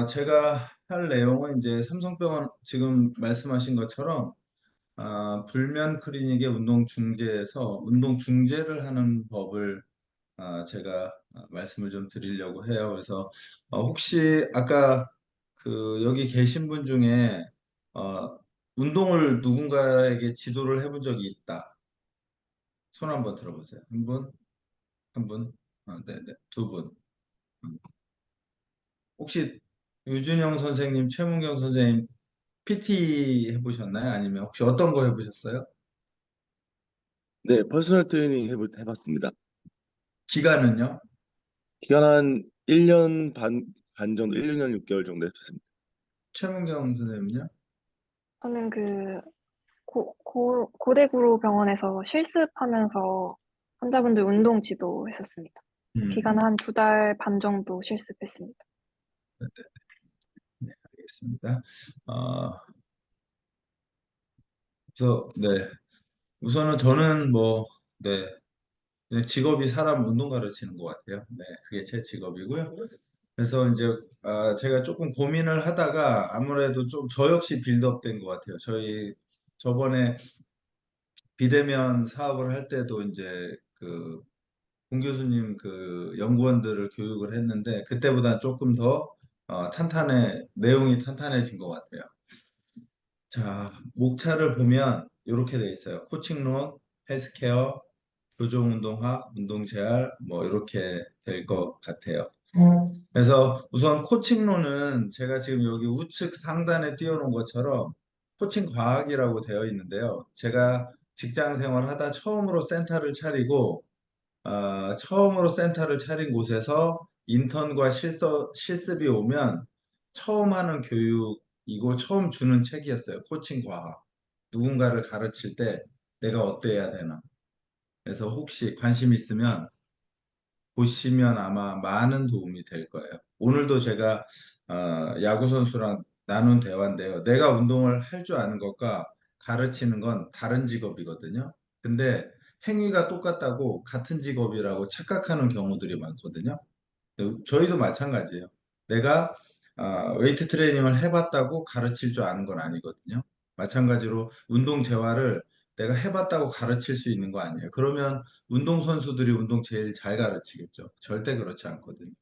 제가 할 내용은 이제 삼성병원 지금 말씀하신 것처럼 불면 클리닉의 운동 중재에서 운동 중재를 하는 법을 제가 말씀을 좀 드리려고 해요. 그래서 혹시 아까 그 여기 계신 분 중에 어, 운동을 누군가에게 지도를 해본 적이 있다. 손 한번 들어보세요. 한 분, 한 분, 네네, 두 분. 혹시 유준영 선생님, 최문경 선생님 PT 해보셨나요? 아니면 혹시 어떤 거 해보셨어요? 네, 퍼스널 트레이닝 해봤습니다. 기간은요? 기간 한 1년 반 정도, 1년 6개월 정도 했습니다. 최문경 선생님요? 저는 고대구로 병원에서 실습하면서 환자분들 운동 지도했었습니다. 기간 음, 한 2달 반 정도 실습했습니다. 네, 네, 알겠습니다. 어, 네. 우선은 저는 네. 그냥 직업이 사람 운동 가르치는 것 같아요. 네, 그게 제 직업이고요. 그래서 이제 제가 조금 고민을 하다가 아무래도 좀 저 역시 빌드업 된 것 같아요. 저번에 비대면 사업을 할 때도 이제 그 홍 교수님 그 연구원들을 교육을 했는데 그때보다 조금 더 내용이 탄탄해진 것 같아요. 자, 목차를 보면 이렇게 돼 있어요. 코칭론, 헬스케어, 교정운동학, 운동재활 뭐 이렇게 될 것 같아요. 그래서 우선 코칭론은 제가 지금 여기 우측 상단에 띄워놓은 것처럼 코칭 과학이라고 되어 있는데요. 제가 직장 생활하다 처음으로 센터를 차린 곳에서 인턴과 실습이 오면 처음 하는 교육이고 처음 주는 책이었어요. 코칭 과학. 누군가를 가르칠 때 내가 어때야 되나. 그래서 혹시 관심 있으면 보시면 아마 많은 도움이 될 거예요. 오늘도 제가 야구 선수랑 나눈 대화인데요. 내가 운동을 할 줄 아는 것과 가르치는 건 다른 직업이거든요. 근데 행위가 똑같다고 같은 직업이라고 착각하는 경우들이 많거든요. 저희도 마찬가지예요. 내가 웨이트 트레이닝을 해봤다고 가르칠 줄 아는 건 아니거든요. 마찬가지로 운동 재활을 내가 해봤다고 가르칠 수 있는 거 아니에요. 그러면 운동선수들이 운동 제일 잘 가르치겠죠. 절대 그렇지 않거든요.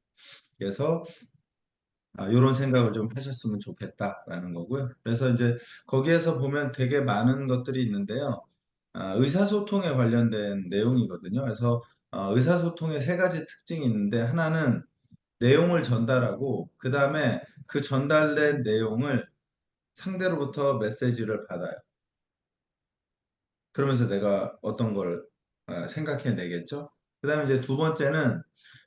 그래서 이런 생각을 좀 하셨으면 좋겠다라는 거고요. 그래서 이제 거기에서 보면 되게 많은 것들이 있는데요. 의사소통에 관련된 내용이거든요. 그래서 의사소통에 세 가지 특징이 있는데 하나는 내용을 전달하고 그 다음에 그 전달된 내용을 상대로부터 메시지를 받아요. 그러면서 내가 어떤 걸 생각해내겠죠. 그 다음에 이제 두 번째는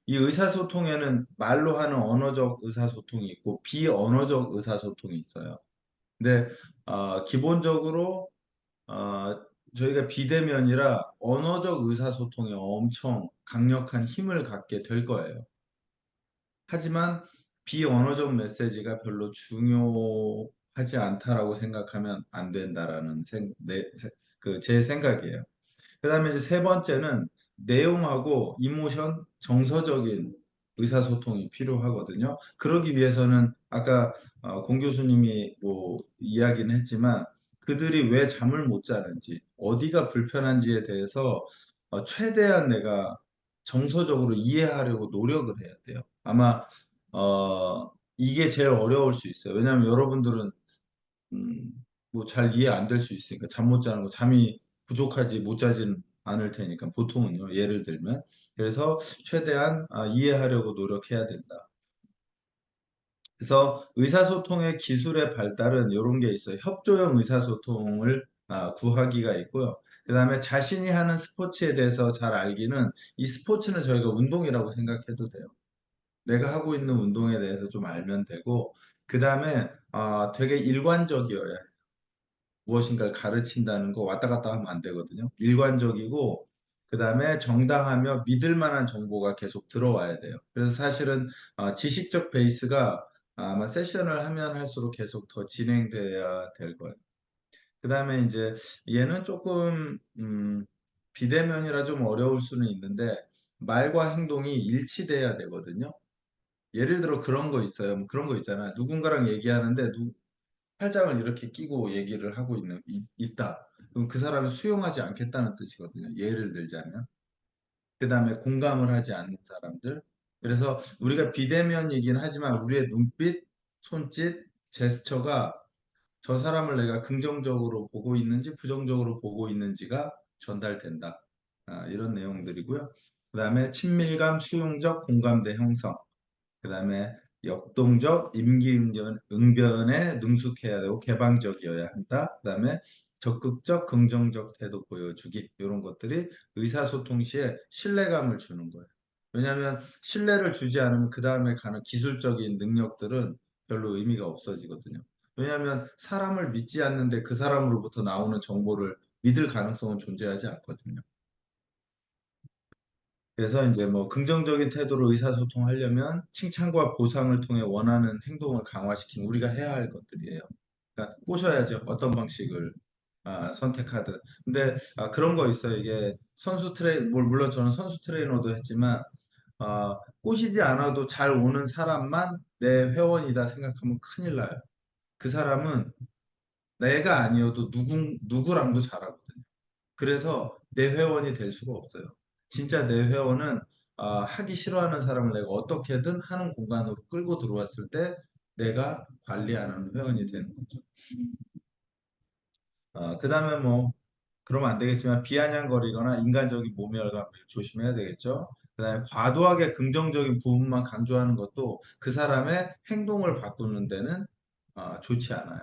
이 의사소통에는 말로 하는 언어적 의사소통이 있고 비언어적 의사소통이 있어요. 근데 기본적으로 어, 저희가 비대면이라 언어적 의사소통에 엄청 강력한 힘을 갖게 될 거예요. 하지만 비언어적 메시지가 별로 중요하지 않다라고 생각하면 안 된다라는 제 생각이에요. 그다음에 이제 세 번째는 내용하고 이모션, 정서적인 의사소통이 필요하거든요. 그러기 위해서는 아까 공 교수님이 뭐 이야기는 했지만 그들이 왜 잠을 못 자는지, 어디가 불편한지에 대해서 최대한 내가 정서적으로 이해하려고 노력을 해야 돼요. 아마 이게 제일 어려울 수 있어요. 왜냐하면 여러분들은 음, 뭐 잘 이해 안 될 수 있으니까 잠 못 자는 거 잠이 부족하지 못 자진 않을 테니까 보통은요. 예를 들면 그래서 최대한 이해하려고 노력해야 된다. 그래서 의사소통의 기술의 발달은 이런 게 있어요. 협조형 의사소통을 구하기가 있고요. 그다음에 자신이 하는 스포츠에 대해서 잘 알기는 이 스포츠는 저희가 운동이라고 생각해도 돼요. 내가 하고 있는 운동에 대해서 좀 알면 되고 그다음에 되게 일관적이어야 무엇인가를 가르친다는 거 왔다 갔다 하면 안 되거든요. 일관적이고 그다음에 정당하며 믿을 만한 정보가 계속 들어와야 돼요. 그래서 사실은 지식적 베이스가 아마 세션을 하면 할수록 계속 더 진행돼야 될 거예요. 그다음에 이제 얘는 조금 비대면이라 좀 어려울 수는 있는데 말과 행동이 일치돼야 되거든요. 예를 들어 그런 거 있어요. 뭐 그런 거 있잖아. 누군가랑 얘기하는데 팔짱을 이렇게 끼고 얘기를 하고 있다. 그럼 그 사람이 수용하지 않겠다는 뜻이거든요. 예를 들자면. 그 다음에 공감을 하지 않는 사람들. 그래서 우리가 비대면이긴 하지만 우리의 눈빛, 손짓, 제스처가 저 사람을 내가 긍정적으로 보고 있는지 부정적으로 보고 있는지가 전달된다. 이런 내용들이고요. 그 다음에 친밀감, 수용적 공감대 형성. 그 다음에 역동적 응변에 능숙해야 되고 개방적이어야 한다. 그 다음에 적극적 긍정적 태도 보여주기. 이런 것들이 의사소통 시에 신뢰감을 주는 거예요. 왜냐하면 신뢰를 주지 않으면 그 다음에 가는 기술적인 능력들은 별로 의미가 없어지거든요. 왜냐하면 사람을 믿지 않는데 그 사람으로부터 나오는 정보를 믿을 가능성은 존재하지 않거든요. 그래서 이제 뭐 긍정적인 태도로 의사소통하려면 칭찬과 보상을 통해 원하는 행동을 강화시키는 우리가 해야 할 것들이에요. 그러니까 꼬셔야죠. 어떤 방식을 선택하든. 근데 그런 거 있어요. 이게 물론 저는 선수 트레이너도 했지만 꼬시지 않아도 잘 오는 사람만 내 회원이다 생각하면 큰일 나요. 그 사람은 내가 아니어도 누구랑도 잘하거든요. 그래서 내 회원이 될 수가 없어요. 진짜 내 회원은 하기 싫어하는 사람을 내가 어떻게든 하는 공간으로 끌고 들어왔을 때 내가 관리하는 회원이 되는 거죠. 그다음에 뭐 그러면 안 되겠지만 비아냥거리거나 인간적인 모멸감을 조심해야 되겠죠. 그다음에 과도하게 긍정적인 부분만 강조하는 것도 그 사람의 행동을 바꾸는 데는 좋지 않아요.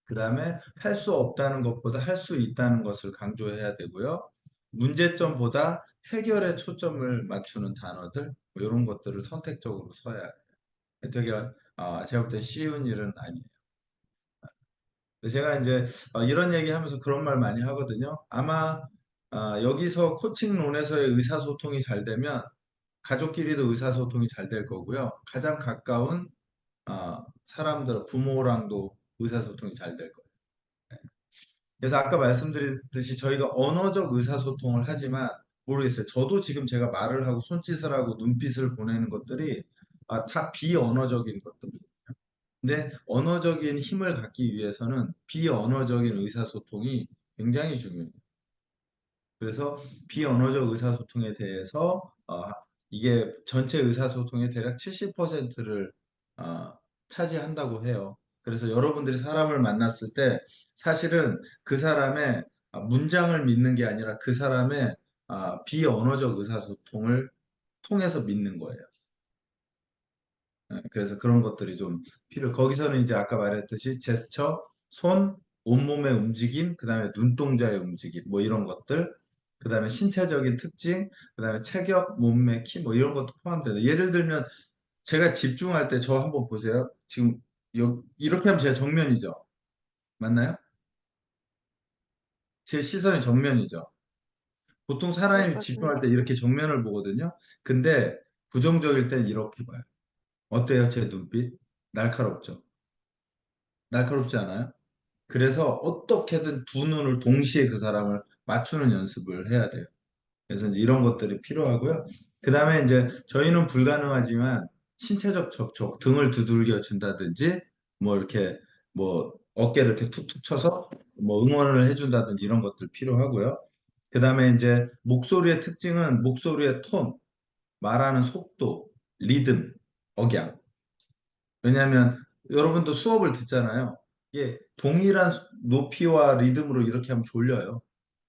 그 다음에 할 수 없다는 것보다 할 수 있다는 것을 강조해야 되고요. 문제점보다 해결에 초점을 맞추는 단어들, 뭐 이런 것들을 선택적으로 써야 해요. 되게 제가 볼 때 쉬운 일은 아니에요. 제가 이제 이런 얘기 하면서 그런 말 많이 하거든요. 아마 여기서 코칭론에서의 의사소통이 잘 되면 가족끼리도 의사소통이 잘 될 거고요. 가장 가까운 사람들, 부모랑도 의사소통이 잘 될 거예요. 그래서 아까 말씀드렸듯이 저희가 언어적 의사소통을 하지만 모르겠어요. 저도 지금 제가 말을 하고 손짓을 하고 눈빛을 보내는 것들이 다 비언어적인 것들이에요. 근데 언어적인 힘을 갖기 위해서는 비언어적인 의사소통이 굉장히 중요해요. 그래서 비언어적 의사소통에 대해서 이게 전체 의사소통의 대략 70%를 차지한다고 해요. 그래서 여러분들이 사람을 만났을 때 사실은 그 사람의 문장을 믿는 게 아니라 그 사람의 비언어적 의사소통을 통해서 믿는 거예요. 그래서 그런 것들이 좀 거기서는 이제 아까 말했듯이 제스처, 손, 온몸의 움직임, 그다음에 눈동자의 움직임, 뭐 이런 것들, 그다음에 신체적인 특징, 그다음에 체격, 몸매, 키, 뭐 이런 것도 포함돼요. 예를 들면 제가 집중할 때 저 한번 보세요. 지금 이렇게 하면 제 정면이죠. 맞나요? 제 시선이 정면이죠. 보통 네, 사람이 집중할 때 맞습니다. 이렇게 정면을 보거든요. 근데 부정적일 땐 이렇게 봐요. 어때요, 제 눈빛? 날카롭죠? 날카롭지 않아요? 그래서 어떻게든 두 눈을 동시에 그 사람을 맞추는 연습을 해야 돼요. 그래서 이제 이런 것들이 필요하고요. 그 다음에 이제 저희는 불가능하지만 신체적 접촉, 등을 두들겨 준다든지, 뭐 이렇게 뭐 어깨를 이렇게 툭툭 쳐서 뭐 응원을 해준다든지 이런 것들 필요하고요. 그 다음에 이제 목소리의 특징은 목소리의 톤, 말하는 속도, 리듬, 억양. 왜냐하면 여러분도 수업을 듣잖아요. 이게 동일한 높이와 리듬으로 이렇게 하면 졸려요.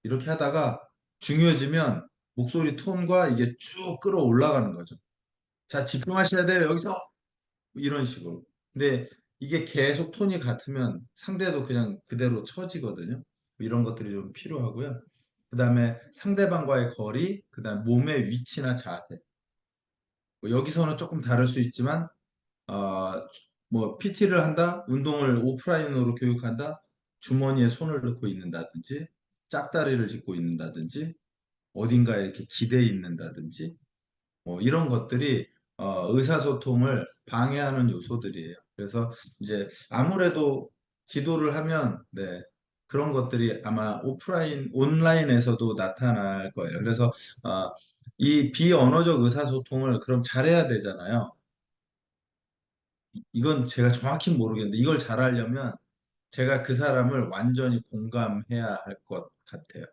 이렇게 하다가 중요해지면 목소리 톤과 이게 쭉 끌어올라가는 거죠. 자, 집중하셔야 돼요. 여기서 이런 식으로. 근데 이게 계속 톤이 같으면 상대도 그냥 그대로 처지거든요. 이런 것들이 좀 필요하고요. 그다음에 상대방과의 거리, 그다음에 몸의 위치나 자세. 뭐 여기서는 조금 다를 수 있지만 뭐 PT를 한다, 운동을 오프라인으로 교육한다, 주머니에 손을 넣고 있는다든지, 짝다리를 짚고 있는다든지, 어딘가에 이렇게 기대 있는다든지, 뭐 이런 것들이 의사소통을 방해하는 요소들이에요. 그래서 이제 아무래도 지도를 하면 네, 그런 것들이 아마 온라인에서도 나타날 거예요. 그래서 이 비언어적 의사소통을 그럼 잘해야 되잖아요. 이건 제가 정확히 모르겠는데 이걸 잘하려면 제가 그 사람을 완전히 공감해야 할 것 같아요.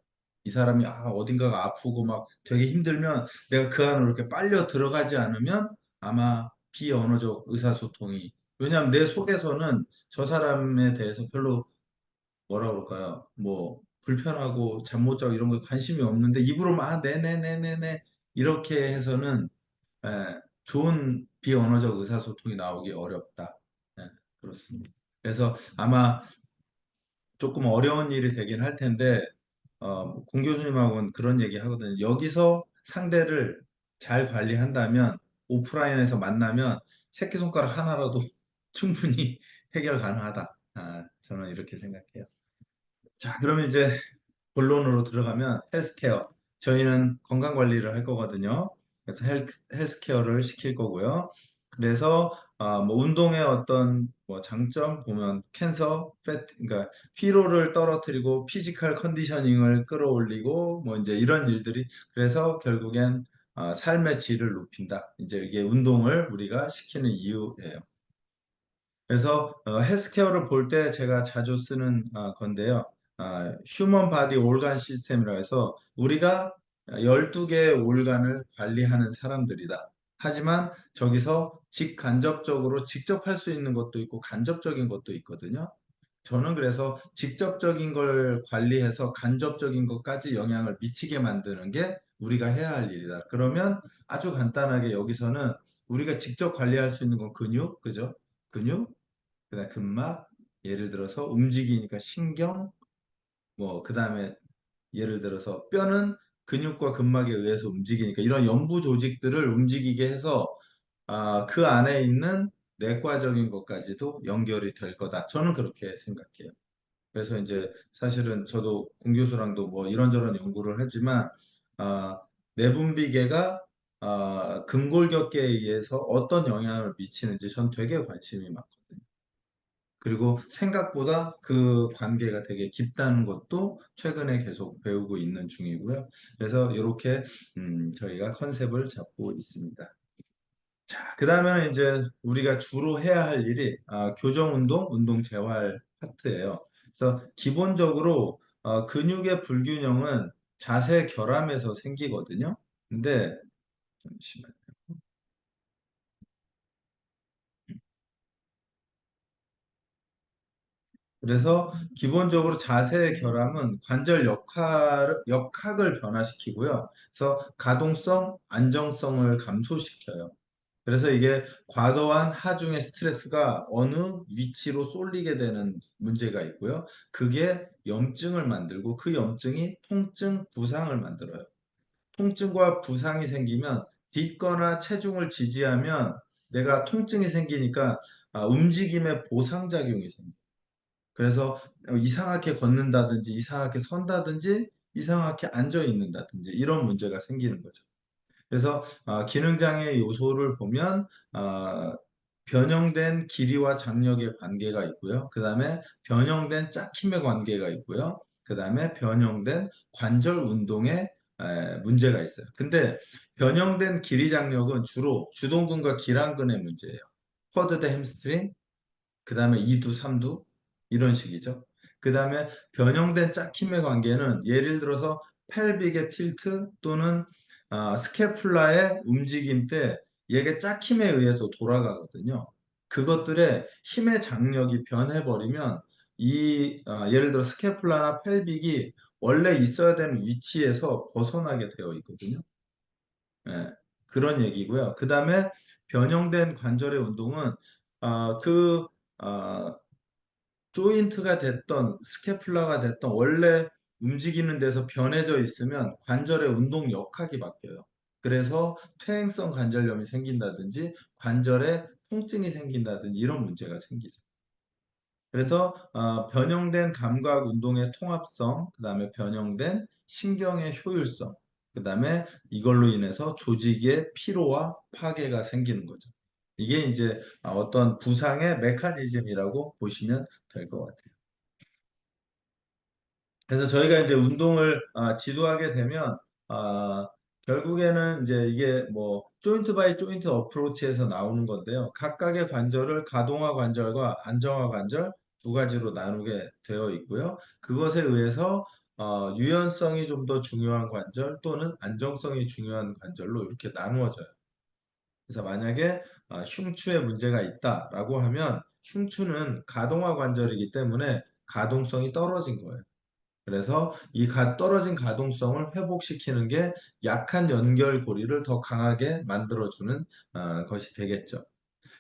이 사람이 어딘가가 아프고 막 되게 힘들면 내가 그 안으로 이렇게 빨려 들어가지 않으면 아마 비언어적 의사소통이, 왜냐하면 내 속에서는 저 사람에 대해서 별로 뭐라 그럴까요? 뭐 불편하고 잠 못 자고 이런 거 관심이 없는데 입으로만 네네네네네 이렇게 해서는 좋은 비언어적 의사소통이 나오기 어렵다. 그렇습니다. 그래서 아마 조금 어려운 일이 되긴 할 텐데 공 교수님하고는 그런 얘기 하거든요. 여기서 상대를 잘 관리한다면 오프라인에서 만나면 새끼손가락 하나라도 충분히 해결 가능하다. 저는 이렇게 생각해요. 자, 그러면 이제 본론으로 들어가면 헬스케어. 저희는 건강 관리를 할 거거든요. 그래서 헬스케어를 시킬 거고요. 그래서 뭐 운동의 어떤 뭐 장점 보면 캔서, 패트, 그러니까 피로를 떨어뜨리고 피지컬 컨디셔닝을 끌어올리고 뭐 이제 이런 일들이, 그래서 결국엔 삶의 질을 높인다. 이제 이게 운동을 우리가 시키는 이유예요. 그래서 헬스케어를 볼 때 제가 자주 쓰는 건데요. 휴먼 바디 올간 시스템이라고 해서 우리가 12개의 올간을 관리하는 사람들이다. 하지만 저기서 직간접적으로 직접 할 수 있는 것도 있고 간접적인 것도 있거든요. 저는 그래서 직접적인 걸 관리해서 간접적인 것까지 영향을 미치게 만드는 게 우리가 해야 할 일이다. 그러면 아주 간단하게 여기서는 우리가 직접 관리할 수 있는 건 근육, 그죠? 근육, 그다음 근막, 예를 들어서 움직이니까 신경, 뭐 그다음에 예를 들어서 뼈는 근육과 근막에 의해서 움직이니까 이런 연부 조직들을 움직이게 해서 그 안에 있는 내과적인 것까지도 연결이 될 거다. 저는 그렇게 생각해요. 그래서 이제 사실은 저도 공 교수랑도 뭐 이런저런 연구를 하지만 아, 내분비계가 근골격계에 의해서 어떤 영향을 미치는지 전 되게 관심이 많거든요. 그리고 생각보다 그 관계가 되게 깊다는 것도 최근에 계속 배우고 있는 중이고요. 그래서 이렇게 저희가 컨셉을 잡고 있습니다. 자, 그다음에 이제 우리가 주로 해야 할 일이 교정 운동, 운동 재활 파트예요. 그래서 기본적으로 근육의 불균형은 자세 결함에서 생기거든요. 근데 잠시만요. 그래서 기본적으로 자세의 결함은 관절 역학을 변화시키고요. 그래서 가동성, 안정성을 감소시켜요. 그래서 이게 과도한 하중의 스트레스가 어느 위치로 쏠리게 되는 문제가 있고요. 그게 염증을 만들고 그 염증이 통증, 부상을 만들어요. 통증과 부상이 생기면 딛거나 체중을 지지하면 내가 통증이 생기니까 움직임에 보상작용이 생겨요. 그래서 이상하게 걷는다든지 이상하게 선다든지 이상하게 앉아 있는다든지 이런 문제가 생기는 거죠. 그래서 기능장애 요소를 보면 변형된 길이와 장력의 관계가 있고요. 그 다음에 변형된 짝힘의 관계가 있고요. 그 다음에 변형된 관절 운동에 문제가 있어요. 근데 변형된 길이 장력은 주로 주동근과 기랑근의 문제예요. 쿼드 대 햄스트링, 그 다음에 2두, 3두 이런 식이죠. 그 다음에 변형된 짝힘의 관계는 예를 들어서 펠빅의 틸트 또는 스캐플라의 움직임 때 얘가 짝힘에 의해서 돌아가거든요. 그것들의 힘의 장력이 변해버리면 예를 들어 스캐플라나 펠빅이 원래 있어야 되는 위치에서 벗어나게 되어 있거든요. 예, 그런 얘기고요. 그 다음에 변형된 관절의 운동은 그 조인트가 됐던 스캐플라가 됐던 원래 움직이는 데서 변해져 있으면 관절의 운동 역학이 바뀌어요. 그래서 퇴행성 관절염이 생긴다든지 관절에 통증이 생긴다든지 이런 문제가 생기죠. 그래서 변형된 감각 운동의 통합성, 그 다음에 변형된 신경의 효율성, 그 다음에 이걸로 인해서 조직의 피로와 파괴가 생기는 거죠. 이게 이제 어떤 부상의 메커니즘이라고 보시면 될 것 같아요. 그래서 저희가 이제 운동을 지도하게 되면 결국에는 이제 이게 뭐 조인트 바이 조인트 어프로치에서 나오는 건데요. 각각의 관절을 가동화 관절과 안정화 관절 두 가지로 나누게 되어 있고요. 그것에 의해서 유연성이 좀 더 중요한 관절 또는 안정성이 중요한 관절로 이렇게 나누어져요. 그래서 만약에 흉추에 문제가 있다라고 하면 흉추는 가동화 관절이기 때문에 가동성이 떨어진 거예요. 그래서 이 떨어진 가동성을 회복시키는 게 약한 연결고리를 더 강하게 만들어주는 것이 되겠죠.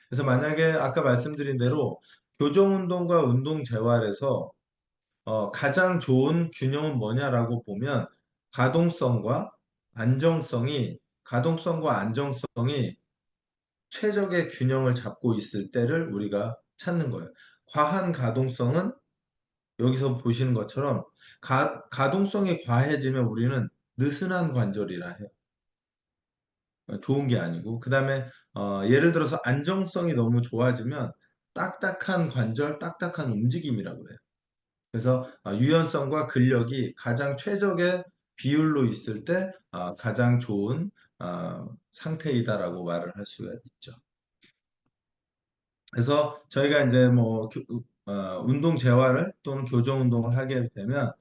그래서 만약에 아까 말씀드린 대로 교정운동과 운동재활에서 가장 좋은 균형은 뭐냐라고 보면 가동성과 가동성과 안정성이 최적의 균형을 잡고 있을 때를 우리가 찾는 거예요. 과한 가동성은 여기서 보시는 것처럼 가동성이 과해지면 우리는 느슨한 관절이라 해요. 좋은 게 아니고. 그 다음에 예를 들어서 안정성이 너무 좋아지면 딱딱한 관절, 딱딱한 움직임이라고 그래요. 그래서 유연성과 근력이 가장 최적의 비율로 있을 때 가장 좋은 상태이다라고 말을 할 수가 있죠. 그래서 저희가 이제 뭐 운동 재활을 또는 교정 운동을 하게 되면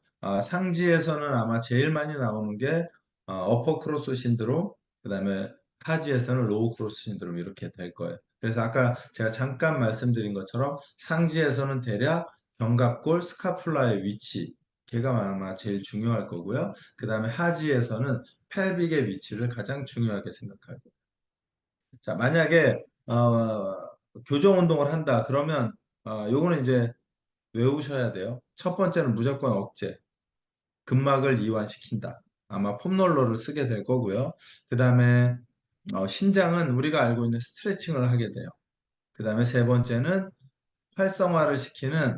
상지에서는 아마 제일 많이 나오는 게 어퍼 크로스 신드롬, 그다음에 하지에서는 로우 크로스 신드롬 이렇게 될 거예요. 그래서 아까 제가 잠깐 말씀드린 것처럼 상지에서는 대략 견갑골 스카풀라의 위치, 걔가 아마 제일 중요할 거고요. 그다음에 하지에서는 펠빅의 위치를 가장 중요하게 생각하고. 자, 만약에 교정 운동을 한다. 그러면 요거는 이제 외우셔야 돼요. 첫 번째는 무조건 억제, 근막을 이완시킨다. 아마 폼롤러를 쓰게 될 거고요. 그 다음에 신장은 우리가 알고 있는 스트레칭을 하게 돼요. 그 다음에 세 번째는 활성화를 시키는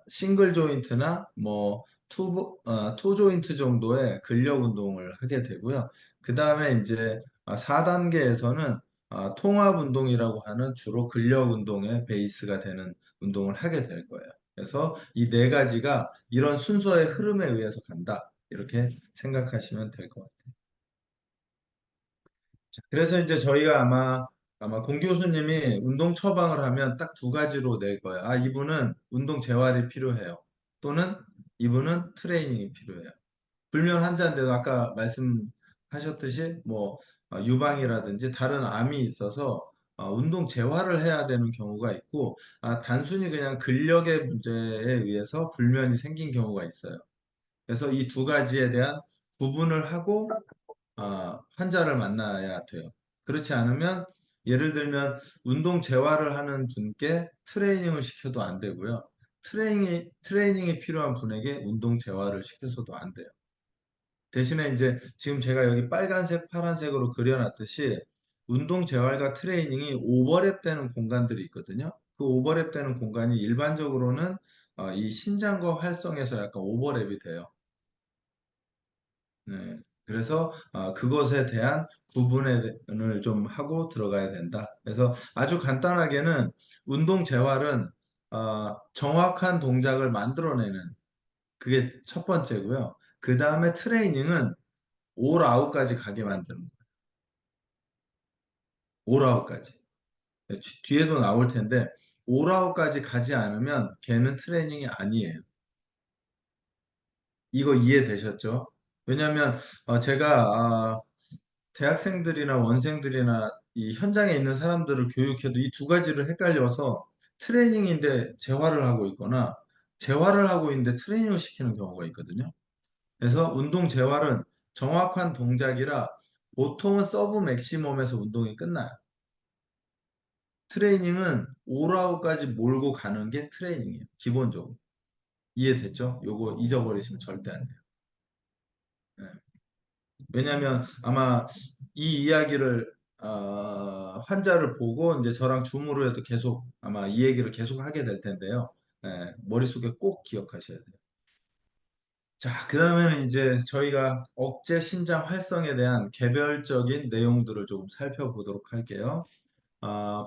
싱글 조인트나 뭐 투 조인트 정도의 근력 운동을 하게 되고요. 그 다음에 이제 4단계에서는 통합 운동이라고 하는 주로 근력 운동의 베이스가 되는 운동을 하게 될 거예요. 그래서 이 네 가지가 이런 순서의 흐름에 의해서 간다. 이렇게 생각하시면 될 것 같아요. 그래서 이제 저희가 아마 공 교수님이 운동 처방을 하면 딱 두 가지로 낼 거예요. 이분은 운동 재활이 필요해요. 또는 이분은 트레이닝이 필요해요. 불면 환자인데도 아까 말씀하셨듯이 뭐 유방이라든지 다른 암이 있어서 운동 재활을 해야 되는 경우가 있고 단순히 그냥 근력의 문제에 의해서 불면이 생긴 경우가 있어요. 그래서 이 두 가지에 대한 구분을 하고 환자를 만나야 돼요. 그렇지 않으면 예를 들면 운동 재활을 하는 분께 트레이닝을 시켜도 안 되고요. 트레이닝이 필요한 분에게 운동 재활을 시켜서도 안 돼요. 대신에 이제 지금 제가 여기 빨간색, 파란색으로 그려놨듯이 운동 재활과 트레이닝이 오버랩 되는 공간들이 있거든요. 그 오버랩 되는 공간이 일반적으로는 이 신장과 활성에서 약간 오버랩이 돼요. 네. 그래서 그것에 대한 구분을 좀 하고 들어가야 된다. 그래서 아주 간단하게는 운동 재활은 정확한 동작을 만들어내는 그게 첫 번째고요. 그 다음에 트레이닝은 올 아웃까지 가게 만드는 거예요. 올 아웃까지. 뒤에도 나올 텐데 올 아웃까지 가지 않으면 걔는 트레이닝이 아니에요. 이거 이해되셨죠? 왜냐하면 제가 대학생들이나 원생들이나 이 현장에 있는 사람들을 교육해도 이 두 가지를 헷갈려서 트레이닝인데 재활을 하고 있거나 재활을 하고 있는데 트레이닝을 시키는 경우가 있거든요. 그래서 운동 재활은 정확한 동작이라 보통은 서브 맥시멈에서 운동이 끝나요. 트레이닝은 올아웃까지 몰고 가는 게 트레이닝이에요. 기본적으로. 이해됐죠? 요거 잊어버리시면 절대 안 돼요. 네. 왜냐하면 아마 이 이야기를 환자를 보고 이제 저랑 줌으로 해도 계속 아마 이 얘기를 계속 하게 될 텐데요. 머릿속에 꼭 기억하셔야 돼요. 자, 그러면 이제 저희가 억제 신장 활성에 대한 개별적인 내용들을 좀 살펴보도록 할게요.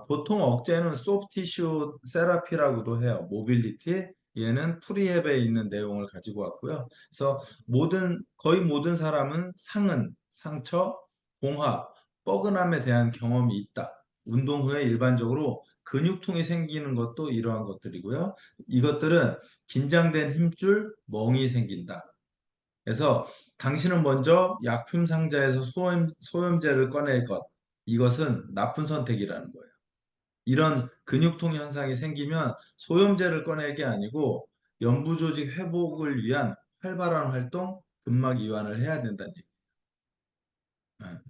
보통 억제는 소프티슈 세라피라고도 해요. 모빌리티, 얘는 프리헵에 있는 내용을 가지고 왔고요. 그래서 거의 모든 사람은 상흔, 상처, 봉화, 뻐근함에 대한 경험이 있다. 운동 후에 일반적으로 근육통이 생기는 것도 이러한 것들이고요. 이것들은 긴장된 힘줄, 멍이 생긴다. 그래서 당신은 먼저 약품 상자에서 소염제를 꺼낼 것. 이것은 나쁜 선택이라는 거예요. 이런 근육통 현상이 생기면 소염제를 꺼낼 게 아니고 연부조직 회복을 위한 활발한 활동, 근막 이완을 해야 된다는 얘기예요.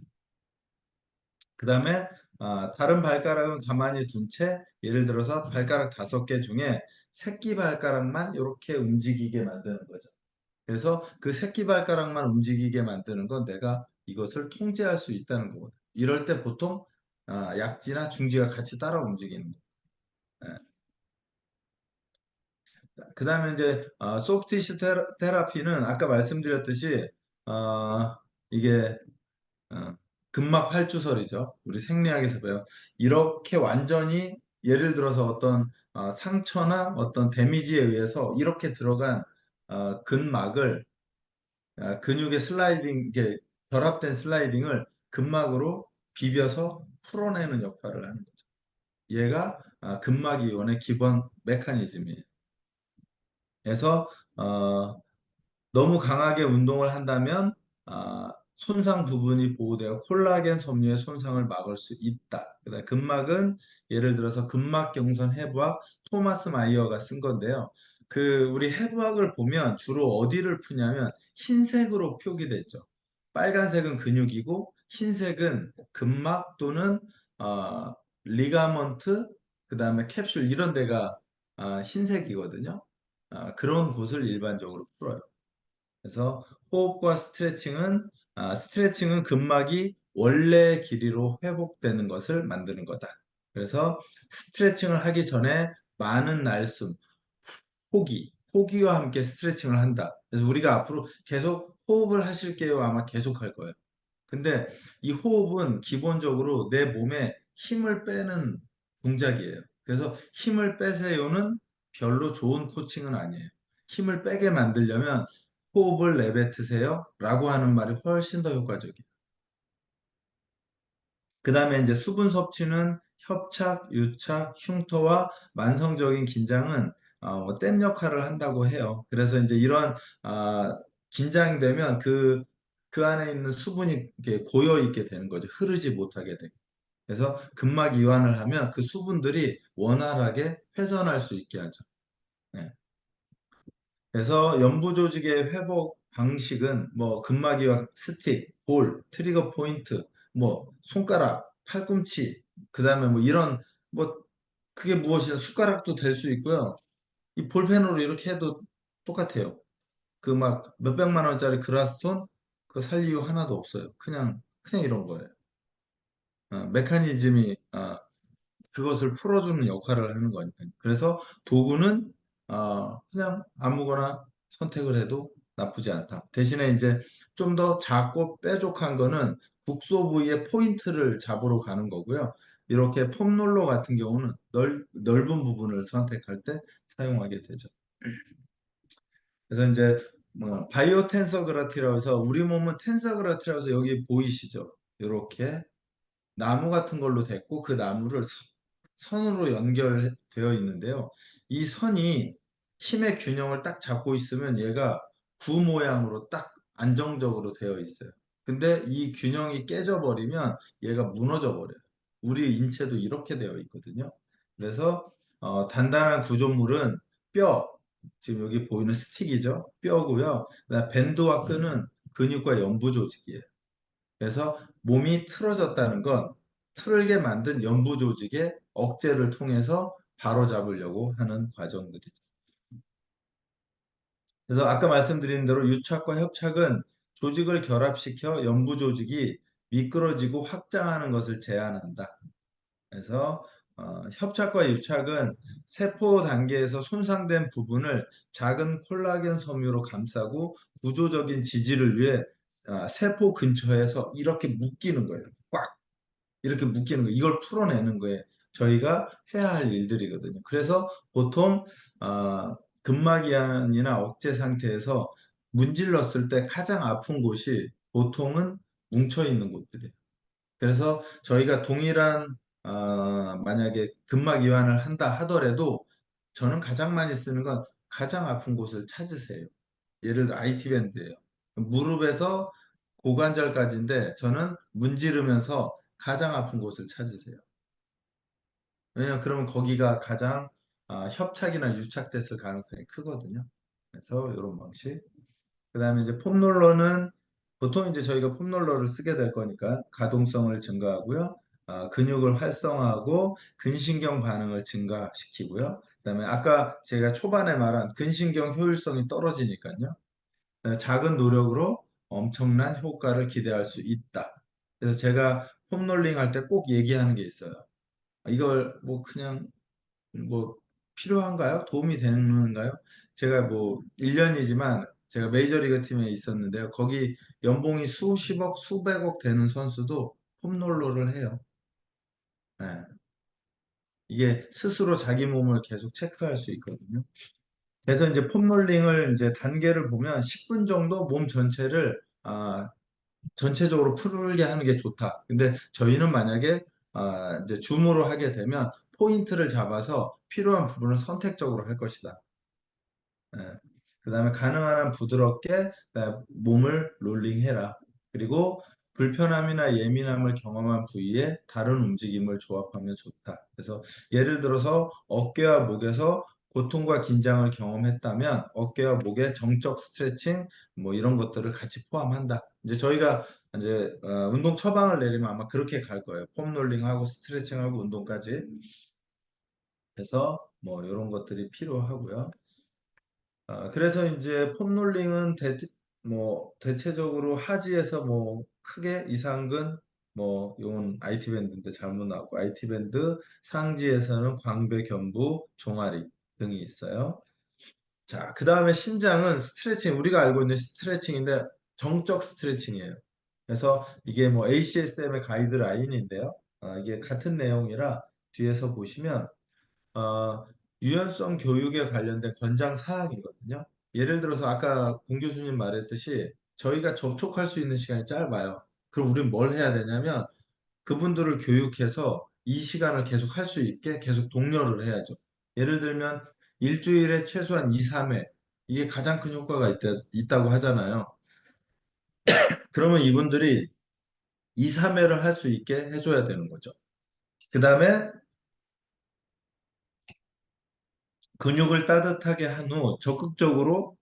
그 다음에 다른 발가락은 가만히 둔 채 예를 들어서 발가락 5개 중에 새끼 발가락만 이렇게 움직이게 만드는 거죠. 그래서 그 새끼발가락만 움직이게 만드는 건 내가 이것을 통제할 수 있다는 거거든. 이럴 때 보통 약지나 중지가 같이 따라 움직이는 거예요. 그 다음에 이제 소프티슈 테라피는 아까 말씀드렸듯이 어, 이게 어, 근막 활주설이죠. 우리 생리학에서 배워. 이렇게 완전히 예를 들어서 어떤 상처나 어떤 데미지에 의해서 이렇게 들어간 근막을 근육의 슬라이딩, 이게 결합된 슬라이딩을 근막으로 비벼서 풀어내는 역할을 하는 거죠. 얘가 근막 이완의 기본 메커니즘이에요. 그래서 너무 강하게 운동을 한다면 손상 부분이 보호되어 콜라겐 섬유의 손상을 막을 수 있다. 그다음 근막은 예를 들어서 근막경선 해부학 토마스 마이어가 쓴 건데요. 우리 해부학을 보면 주로 어디를 푸냐면 흰색으로 표기됐죠. 빨간색은 근육이고 흰색은 근막 또는 어, 리가먼트 그다음에 캡슐 이런 데가 흰색이거든요. 그런 곳을 일반적으로 풀어요. 그래서 호흡과 스트레칭은 근막이 원래 길이로 회복되는 것을 만드는 거다. 그래서 스트레칭을 하기 전에 많은 날숨, 호기와 함께 스트레칭을 한다. 그래서 우리가 앞으로 계속 호흡을 하실게요. 아마 계속 할 거예요. 근데 이 호흡은 기본적으로 내 몸에 힘을 빼는 동작이에요. 그래서 힘을 빼세요는 별로 좋은 코칭은 아니에요. 힘을 빼게 만들려면 호흡을 내뱉으세요 라고 하는 말이 훨씬 더 효과적이에요. 그 다음에 이제 수분 섭취는 협착, 유착, 흉터와 만성적인 긴장은 댐 역할을 한다고 해요. 그래서 이제 이런 긴장되면 그 안에 있는 수분이 이렇게 고여 있게 되는 거죠. 흐르지 못하게 되고. 그래서 근막 이완을 하면 그 수분들이 원활하게 회전할 수 있게 하죠. 네. 그래서 연부 조직의 회복 방식은 뭐 근막이완 스틱, 볼, 트리거 포인트, 뭐 손가락, 팔꿈치, 그다음에 뭐 이런 뭐 그게 무엇이냐 숟가락도 될 수 있고요. 이 볼펜으로 이렇게 해도 똑같아요. 그 막 몇백만 원짜리 그라스톤 그 살 이유 하나도 없어요. 그냥 이런 거예요. 메커니즘이 그것을 풀어주는 역할을 하는 거니까요. 그래서 도구는 그냥 아무거나 선택을 해도 나쁘지 않다. 대신에 이제 좀 더 작고 뾰족한 거는 국소 부위의 포인트를 잡으러 가는 거고요. 이렇게 폼롤러 같은 경우는 넓은 부분을 선택할 때 사용하게 되죠. 그래서 이제 뭐 바이오 텐서그라피라고 해서 우리 몸은 텐서그라피라고 해서 여기 보이시죠? 이렇게 나무 같은 걸로 됐고 그 나무를 선으로 연결되어 있는데요. 이 선이 힘의 균형을 딱 잡고 있으면 얘가 구 모양으로 딱 안정적으로 되어 있어요. 근데 이 균형이 깨져버리면 얘가 무너져 버려요. 우리 인체도 이렇게 되어 있거든요. 그래서 단단한 구조물은 뼈, 지금 여기 보이는 스틱이죠. 뼈고요. 그다음에 밴드와 끈은 근육과 연부 조직이에요. 그래서 몸이 틀어졌다는 건 틀게 만든 연부 조직의 억제를 통해서 바로잡으려고 하는 과정들이죠. 그래서 아까 말씀드린 대로 유착과 협착은 조직을 결합시켜 연부 조직이 미끄러지고 확장하는 것을 제한한다. 그래서 협착과 유착은 세포 단계에서 손상된 부분을 작은 콜라겐 섬유로 감싸고 구조적인 지지를 위해 세포 근처에서 이렇게 묶이는 거예요. 꽉 이렇게 묶이는 거 이걸 풀어내는 거예요. 저희가 해야 할 일들이거든요. 그래서 보통 근막이완이나 억제 상태에서 문질렀을 때 가장 아픈 곳이 보통은 뭉쳐 있는 곳들이에요. 그래서 저희가 동일한 만약에 근막 이완을 한다 하더라도 저는 가장 많이 쓰는 건 가장 아픈 곳을 찾으세요. 예를 들어 IT 밴드예요. 무릎에서 고관절까지인데 저는 문지르면서 가장 아픈 곳을 찾으세요. 왜냐면 그러면 거기가 가장 협착이나 유착됐을 가능성이 크거든요. 그래서 이런 방식. 그다음에 이제 폼롤러는 보통 이제 저희가 폼롤러를 쓰게 될 거니까 가동성을 증가하고요. 근육을 활성화하고 근신경 반응을 증가시키고요. 그다음에 아까 제가 초반에 말한 근신경 효율성이 떨어지니까요. 작은 노력으로 엄청난 효과를 기대할 수 있다. 그래서 제가 폼롤링 할 때 꼭 얘기하는 게 있어요. 이걸 뭐 그냥 뭐 필요한가요? 도움이 되는가요? 제가 뭐 1년이지만 제가 메이저리그 팀에 있었는데요. 거기 연봉이 수십억, 수백억 되는 선수도 폼롤러를 해요. 네. 이게 스스로 자기 몸을 계속 체크할 수 있거든요. 그래서 이제 폼롤링을 이제 단계를 보면 10분 정도 몸 전체를 전체적으로 풀게 하는 게 좋다. 근데 저희는 만약에 이제 줌으로 하게 되면 포인트를 잡아서 필요한 부분을 선택적으로 할 것이다. 예. 그다음에 가능한 한 부드럽게 몸을 롤링해라. 그리고 불편함이나 예민함을 경험한 부위에 다른 움직임을 조합하면 좋다. 그래서 예를 들어서 어깨와 목에서 고통과 긴장을 경험했다면 어깨와 목의 정적 스트레칭 뭐 이런 것들을 같이 포함한다. 이제 저희가 이제 운동 처방을 내리면 아마 그렇게 갈 거예요. 폼 롤링하고 스트레칭하고 운동까지. 그래서 뭐 이런 것들이 필요하고요. 그래서 이제 폼롤링은 뭐 대체적으로 하지에서 뭐 크게 이상근 뭐 이건 IT 밴드인데 잘못 나왔고 IT 밴드 상지에서는 광배, 견부, 종아리 등이 있어요. 자, 그 다음에 신장은 스트레칭 우리가 알고 있는 스트레칭인데 정적 스트레칭이에요. 그래서 이게 뭐 ACSM의 가이드라인인데요. 이게 같은 내용이라 뒤에서 보시면 어, 유연성 교육에 관련된 권장 사항이거든요. 예를 들어서 아까 공 교수님 말했듯이 저희가 접촉할 수 있는 시간이 짧아요. 그럼 우리는 뭘 해야 되냐면 그분들을 교육해서 이 시간을 계속 할 수 있게 계속 독려를 해야죠. 예를 들면 일주일에 최소한 2, 3회 이게 가장 큰 효과가 있다고 하잖아요. 그러면 이분들이 2, 3회를 할 수 있게 해줘야 되는 거죠. 그 다음에 근육을 따뜻하게 한 후 적극적으로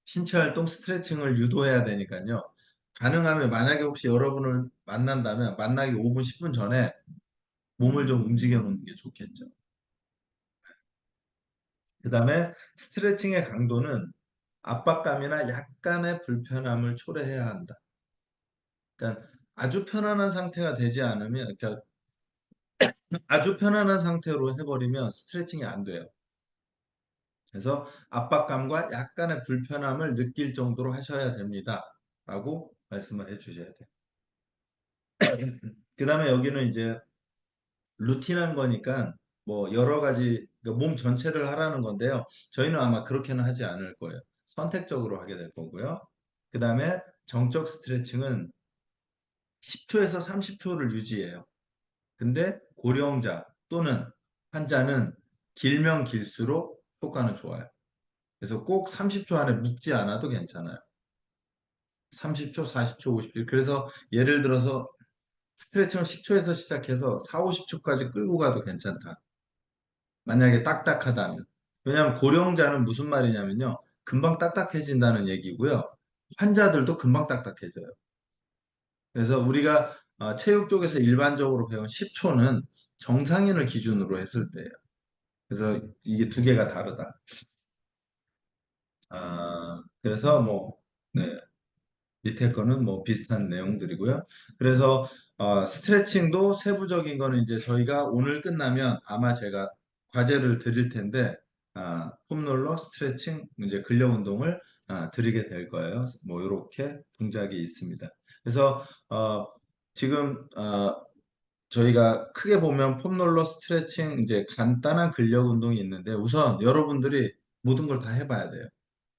신체 활동 스트레칭을 유도해야 되니까요. 가능하면 만약에 혹시 여러분을 만난다면 만나기 5분, 10분 전에 몸을 좀 움직여 놓는 게 좋겠죠. 그 다음에 스트레칭의 강도는 압박감이나 약간의 불편함을 초래해야 한다. 그러니까 아주 편안한 상태가 되지 않으면, 그러니까 아주 편안한 상태로 해버리면 스트레칭이 안 돼요. 그래서 압박감과 약간의 불편함을 느낄 정도로 하셔야 됩니다. 라고 말씀을 해 주셔야 돼요. 그 다음에 여기는 이제 루틴한 거니까 뭐 여러 가지 그러니까 몸 전체를 하라는 건데요. 저희는 아마 그렇게는 하지 않을 거예요. 선택적으로 하게 될 거고요. 그 다음에 정적 스트레칭은 10초에서 30초를 유지해요. 근데 고령자 또는 환자는 길면 길수록 효과는 좋아요. 그래서 꼭 30초 안에 묶지 않아도 괜찮아요. 30초, 40초, 50초. 그래서 예를 들어서 스트레칭을 10초에서 시작해서 4, 50초까지 끌고 가도 괜찮다. 만약에 딱딱하다면. 왜냐하면 고령자는 무슨 말이냐면요. 금방 딱딱해진다는 얘기고요. 환자들도 금방 딱딱해져요. 그래서 우리가 체육 쪽에서 일반적으로 배운 10초는 정상인을 기준으로 했을 때예요. 그래서 이게 두 개가 다르다. 그래서 뭐, 네. 밑에 거는 뭐 비슷한 내용들이고요. 그래서 스트레칭도 세부적인 거는 이제 저희가 오늘 끝나면 아마 제가 과제를 드릴 텐데 폼롤러 스트레칭 이제 근력 운동을 드리게 될 거예요. 뭐 이렇게 동작이 있습니다. 그래서 지금 저희가 크게 보면 폼롤러 스트레칭 이제 간단한 근력 운동이 있는데 우선 여러분들이 모든 걸 다 해봐야 돼요.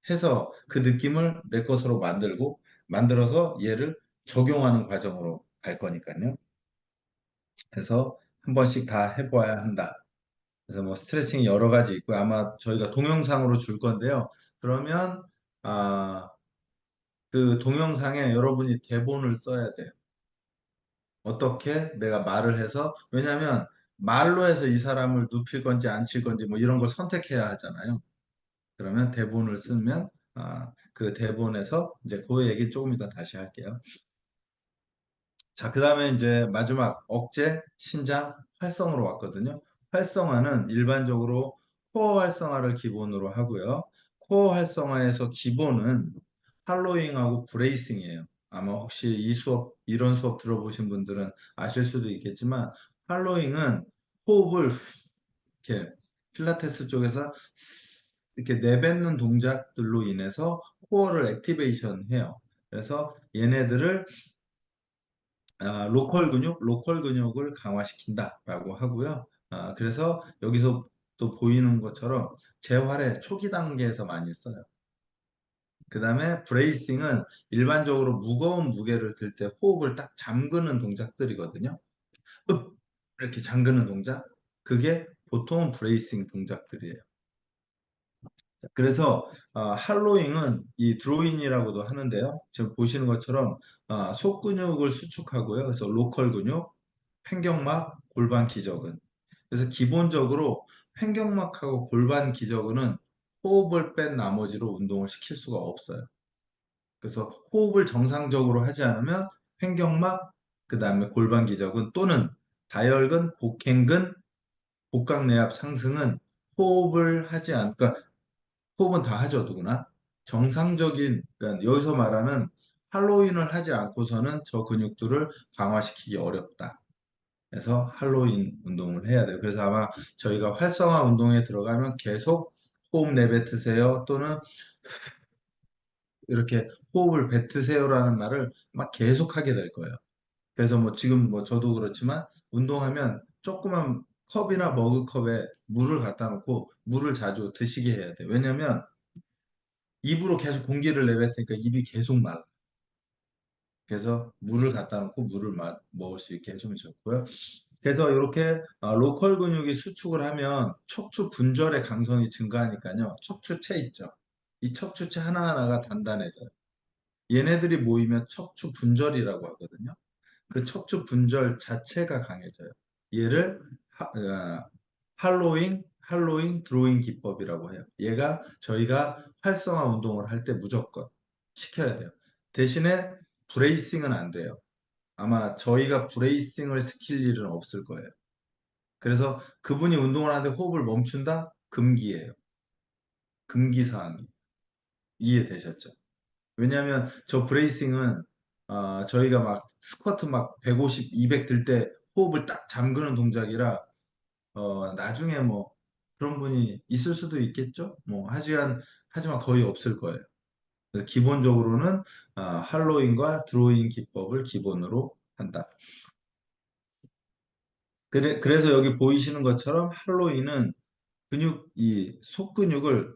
해서 그 느낌을 내 것으로 만들어서 얘를 적용하는 과정으로 갈 거니까요. 그래서 한 번씩 다 해봐야 한다. 그래서 뭐 스트레칭이 여러 가지 있고 아마 저희가 동영상으로 줄 건데요. 그러면 아, 그 동영상에 여러분이 대본을 써야 돼요. 어떻게 내가 말을 해서 왜냐하면 말로 해서 이 사람을 눕힐 건지 안 칠 건지 뭐 이런 걸 선택해야 하잖아요. 그러면 대본을 쓰면 그 대본에서 이제 그 얘기 조금 이따 다시 할게요. 자, 그 다음에 이제 마지막 억제, 신장, 활성으로 왔거든요. 활성화는 일반적으로 코어 활성화를 기본으로 하고요. 코어 활성화에서 기본은 할로잉하고 브레이싱이에요. 아마 혹시 이런 수업 들어보신 분들은 아실 수도 있겠지만, 할로잉은 호흡을 이렇게 필라테스 쪽에서 이렇게 내뱉는 동작들로 인해서 코어를 액티베이션 해요. 그래서 얘네들을 로컬 근육을 강화시킨다라고 하고요. 그래서 여기서 또 보이는 것처럼 재활의 초기 단계에서 많이 써요. 그 다음에 브레이싱은 일반적으로 무거운 무게를 들 때 호흡을 딱 잠그는 동작들이거든요. 이렇게 잠그는 동작. 그게 보통은 브레이싱 동작들이에요. 그래서 할로잉은 이 드로잉이라고도 하는데요. 지금 보시는 것처럼 속근육을 수축하고요. 그래서 로컬 근육, 횡격막, 골반 기저근. 그래서 기본적으로 횡격막하고 골반 기저근은 호흡을 뺀 나머지로 운동을 시킬 수가 없어요. 그래서 호흡을 정상적으로 하지 않으면 횡격막, 그 다음에 골반 기저근 또는 다혈근, 복행근, 복강내압 상승은 호흡을 하지 않, 그러니까 호흡은 다 하죠, 누구나. 정상적인, 그러니까 여기서 말하는 할로윈을 하지 않고서는 저 근육들을 강화시키기 어렵다. 그래서 할로윈 운동을 해야 돼요. 그래서 아마 저희가 활성화 운동에 들어가면 계속 호흡 내뱉으세요 또는 이렇게 호흡을 뱉으세요라는 말을 막 계속 하게 될 거예요. 그래서 뭐 지금 뭐 저도 그렇지만 운동하면 조그만 컵이나 머그컵에 물을 갖다 놓고 물을 자주 드시게 해야 돼요. 왜냐면 입으로 계속 공기를 내뱉으니까 입이 계속 말라. 그래서 물을 갖다 놓고 먹을 수 있게 해주면 좋고요. 그래서 이렇게 로컬 근육이 수축을 하면 척추 분절의 강성이 증가하니까요. 척추체 있죠. 이 척추체 하나하나가 단단해져요. 얘네들이 모이면 척추 분절이라고 하거든요. 그 척추 분절 자체가 강해져요. 얘를 할로잉, 드로잉 기법이라고 해요. 얘가 저희가 활성화 운동을 할 때 무조건 시켜야 돼요. 대신에 브레이싱은 안 돼요. 아마 저희가 브레이싱을 시킬 일은 없을 거예요. 그래서 그분이 운동을 하는데 호흡을 멈춘다? 금기예요. 금기 사항이. 이해되셨죠? 왜냐하면 저 브레이싱은 저희가 막 스쿼트 막 150, 200 들 때 호흡을 딱 잠그는 동작이라 나중에 뭐 그런 분이 있을 수도 있겠죠? 뭐 하지만 거의 없을 거예요. 그래서 기본적으로는 할로잉과 드로잉 기법을 기본으로 한다. 그래서 여기 보이시는 것처럼 할로잉은 이 속근육을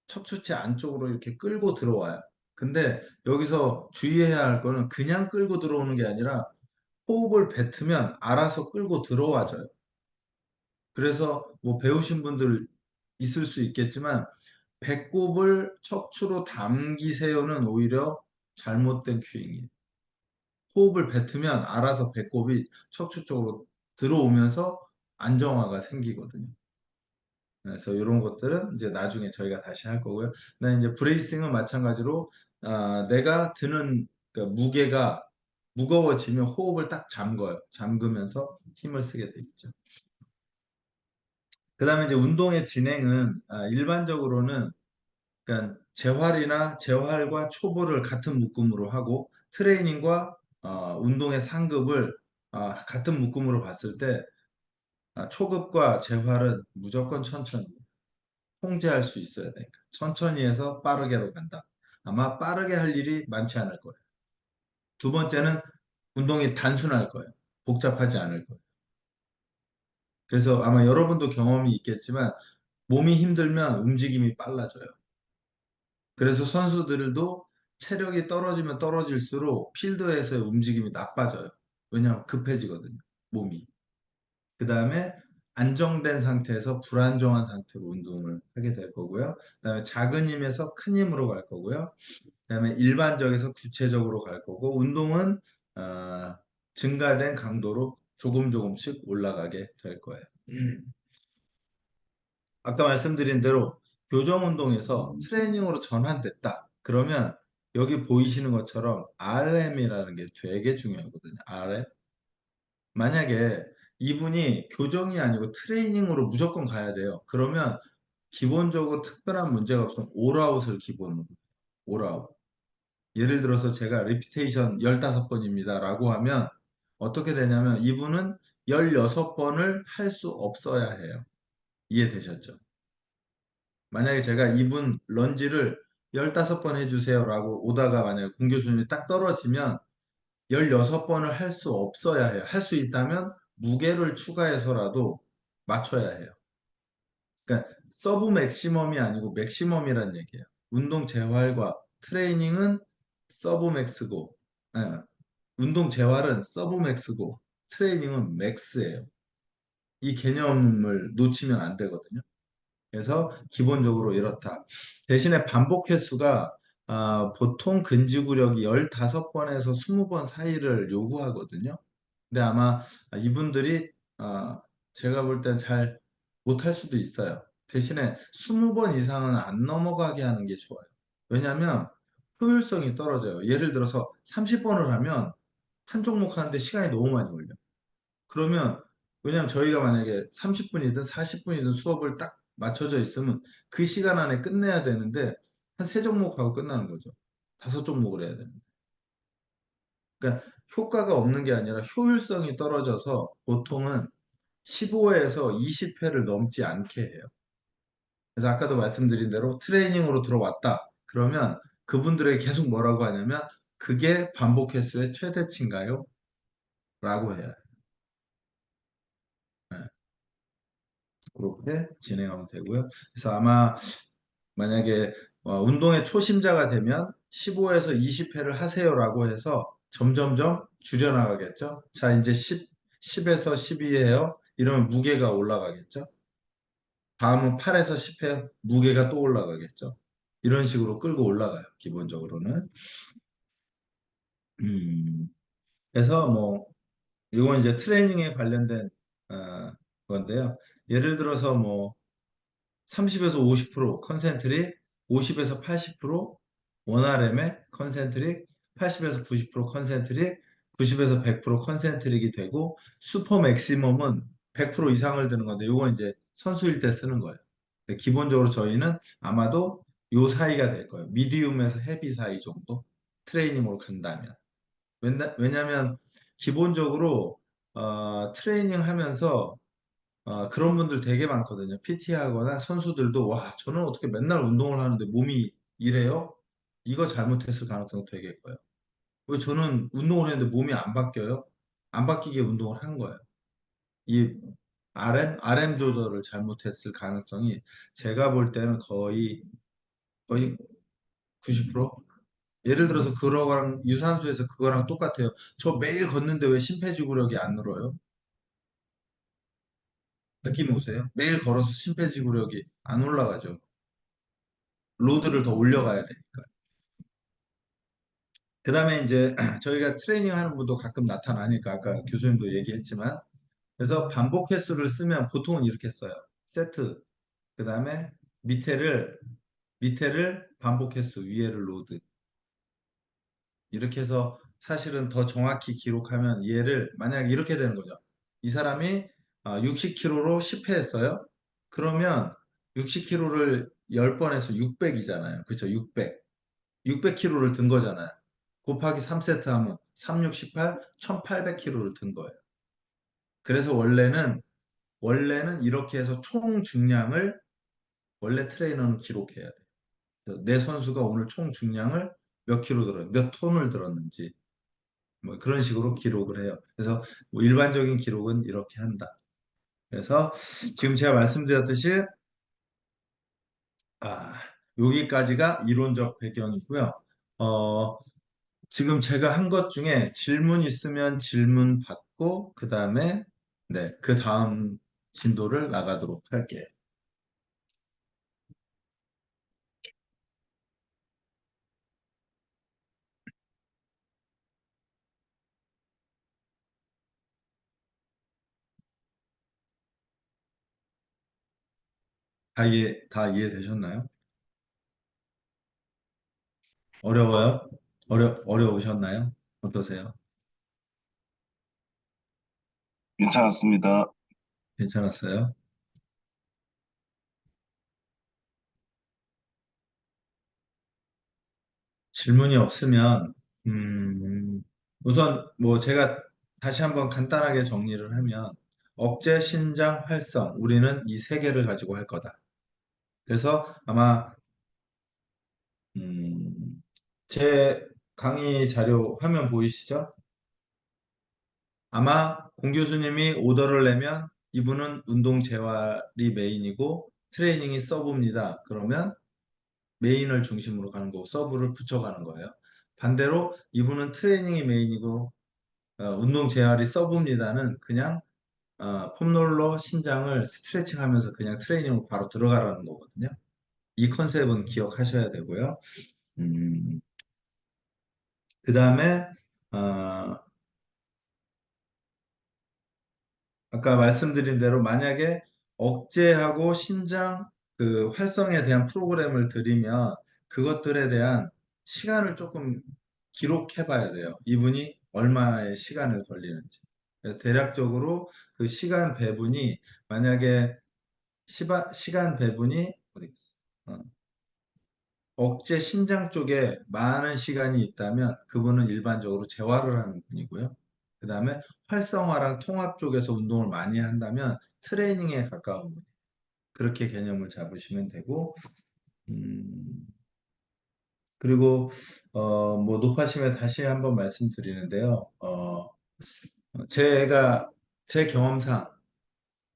척추체 안쪽으로 이렇게 끌고 들어와요. 근데 여기서 주의해야 할 거는 그냥 끌고 들어오는 게 아니라 호흡을 뱉으면 알아서 끌고 들어와줘요. 그래서 뭐 배우신 분들 있을 수 있겠지만 배꼽을 척추로 당기세요는 오히려 잘못된 큐잉이에요. 호흡을 뱉으면 알아서 배꼽이 척추 쪽으로 들어오면서 안정화가 생기거든요. 그래서 이런 것들은 이제 나중에 저희가 다시 할 거고요. 그다음에 이제 브레이싱은 마찬가지로 내가 드는 그 무게가 무거워지면 호흡을 딱 잠궈요. 잠그면서 힘을 쓰게 되겠죠. 그다음에 이제 운동의 진행은 일반적으로는 그러니까 재활과 초보를 같은 묶음으로 하고 트레이닝과 운동의 상급을 같은 묶음으로 봤을 때 초급과 재활은 무조건 천천히 통제할 수 있어야 되니까 천천히 해서 빠르게로 간다. 아마 빠르게 할 일이 많지 않을 거예요. 두 번째는 운동이 단순할 거예요. 복잡하지 않을 거예요. 그래서 아마 여러분도 경험이 있겠지만 몸이 힘들면 움직임이 빨라져요. 그래서 선수들도 체력이 떨어지면 떨어질수록 필드에서의 움직임이 나빠져요. 왜냐하면 급해지거든요, 몸이. 그 다음에 안정된 상태에서 불안정한 상태로 운동을 하게 될 거고요. 그 다음에 작은 힘에서 큰 힘으로 갈 거고요. 그 다음에 일반적에서 구체적으로 갈 거고, 운동은 어, 증가된 강도로 조금 조금씩 올라가게 될 거예요. 아까 말씀드린 대로 교정 운동에서 트레이닝으로 전환됐다. 그러면 여기 보이시는 것처럼 RM이라는 게 되게 중요하거든요. RM. 만약에 이분이 교정이 아니고 트레이닝으로 무조건 가야 돼요. 그러면 기본적으로 특별한 문제가 없으면 올아웃을 기본으로. 올아웃. 예를 들어서 제가 리피테이션 15번입니다. 라고 하면 어떻게 되냐면 이분은 16번을 할 수 없어야 해요. 이해되셨죠? 만약에 제가 이분 런지를 15번 해주세요 라고 오다가 만약에 공 교수님이 딱 떨어지면 16번을 할 수 없어야 해요. 할 수 있다면 무게를 추가해서라도 맞춰야 해요. 그러니까 서브 맥시멈이 아니고 맥시멈이란 얘기예요. 운동 재활과 트레이닝은 서브 맥스고, 운동 재활은 서브 맥스고 트레이닝은 맥스예요. 이 개념을 놓치면 안 되거든요. 그래서 기본적으로 이렇다. 대신에 반복 횟수가 보통 근지구력이 15번에서 20번 사이를 요구하거든요. 근데 아마 이분들이 제가 볼 땐 잘 못할 수도 있어요. 대신에 20번 이상은 안 넘어가게 하는 게 좋아요. 왜냐하면 효율성이 떨어져요. 예를 들어서 30번을 하면 한 종목 하는데 시간이 너무 많이 걸려. 그러면 왜냐면 저희가 만약에 30분이든 40분이든 수업을 딱 맞춰져 있으면 그 시간 안에 끝내야 되는데 한 세 종목 하고 끝나는 거죠. 다섯 종목을 해야 됩니다. 그러니까 효과가 없는 게 아니라 효율성이 떨어져서 보통은 15회에서 20회를 넘지 않게 해요. 그래서 아까도 말씀드린 대로 트레이닝으로 들어왔다. 그러면 그분들에게 계속 뭐라고 하냐면 그게 반복 횟수의 최대치인가요? 라고 해요. 네. 그렇게 진행하면 되고요. 그래서 아마 만약에 운동의 초심자가 되면 15에서 20회를 하세요라고 해서 점점점 줄여나가겠죠. 자, 이제 10에서 12회요. 이러면 무게가 올라가겠죠. 다음은 8에서 10회 무게가 또 올라가겠죠. 이런 식으로 끌고 올라가요. 기본적으로는. 음, 그래서 뭐 이건 이제 트레이닝에 관련된 건데요. 예를 들어서 뭐 30에서 50% 컨센트릭, 50에서 80% 원RM의 컨센트릭, 80에서 90% 컨센트릭, 90에서 100% 컨센트릭이 되고 슈퍼 맥시멈은 100% 이상을 드는 건데 이건 이제 선수일 때 쓰는 거예요. 근데 기본적으로 저희는 아마도 요 사이가 될 거예요. 미디움에서 헤비 사이 정도 트레이닝으로 간다면. 왜냐면 기본적으로 트레이닝 하면서 그런 분들 되게 많거든요. PT 하거나 선수들도 와, 저는 어떻게 맨날 운동을 하는데 몸이 이래요? 이거 잘못했을 가능성이 되게 커요. 왜 저는 운동을 했는데 몸이 안 바뀌어요? 안 바뀌게 운동을 한 거예요. 이 RM 조절을 잘못했을 가능성이 제가 볼 때는 거의 90%? 예를 들어서 그거랑 유산소에서 그거랑 똑같아요. 저 매일 걷는데 왜 심폐지구력이 안 늘어요? 느낌 오세요? 매일 걸어서 심폐지구력이 안 올라가죠. 로드를 더 올려가야 되니까. 그 다음에 이제 저희가 트레이닝 하는 분도 가끔 나타나니까 아까 교수님도 얘기했지만 그래서 반복 횟수를 쓰면 보통은 이렇게 써요. 세트. 그 다음에 밑에를 반복 횟수, 위에를 로드. 이렇게 해서 사실은 더 정확히 기록하면 얘를 만약에 이렇게 되는 거죠. 이 사람이 60kg로 10회 했어요. 그러면 60kg를 10번 해서 600이잖아요. 그렇죠? 600. 600kg를 든 거잖아요. 곱하기 3세트 하면 3, 6, 18, 1800kg를 든 거예요. 그래서 원래는 이렇게 해서 총 중량을 원래 트레이너는 기록해야 돼요. 그래서 내 선수가 오늘 총 중량을 몇 킬로 들어요, 몇 톤을 들었는지 뭐 그런 식으로 기록을 해요. 그래서 뭐 일반적인 기록은 이렇게 한다. 그래서 지금 제가 말씀드렸듯이 아, 여기까지가 이론적 배경이고요. 어, 지금 제가 한 것 중에 질문 있으면 질문 받고, 그 다음에, 네, 그 다음 진도를 나가도록 할게요. 다 이해되셨나요? 어려워요? 어려우셨나요? 어떠세요? 괜찮았습니다. 괜찮았어요? 질문이 없으면, 음, 우선 뭐 제가 다시 한번 간단하게 정리를 하면, 억제, 신장, 활성, 우리는 이 세 개를 가지고 할 거다. 그래서 아마, 제 강의 자료 화면 보이시죠? 아마 공 교수님이 오더를 내면 이분은 운동 재활이 메인이고 트레이닝이 서브입니다. 그러면 메인을 중심으로 가는 거고 서브를 붙여가는 거예요. 반대로 이분은 트레이닝이 메인이고 운동 재활이 서브입니다는 그냥 폼롤러 신장을 스트레칭 하면서 그냥 트레이닝으로 바로 들어가라는 거거든요. 이 컨셉은 기억하셔야 되고요. 음, 그 다음에 아까 말씀드린 대로 만약에 억제하고 신장 그 활성에 대한 프로그램을 드리면 그것들에 대한 시간을 조금 기록해 봐야 돼요. 이분이 얼마의 시간을 걸리는지. 그래서 대략적으로 그 시간 배분이 만약에 시간 배분이 어디 있어? 억제 신장 쪽에 많은 시간이 있다면 그분은 일반적으로 재활을 하는 분이고요. 그 다음에 활성화랑 통합 쪽에서 운동을 많이 한다면 트레이닝에 가까운 분. 그렇게 개념을 잡으시면 되고, 음, 그리고, 뭐, 높아심에 다시 한번 말씀드리는데요. 제가, 제 경험상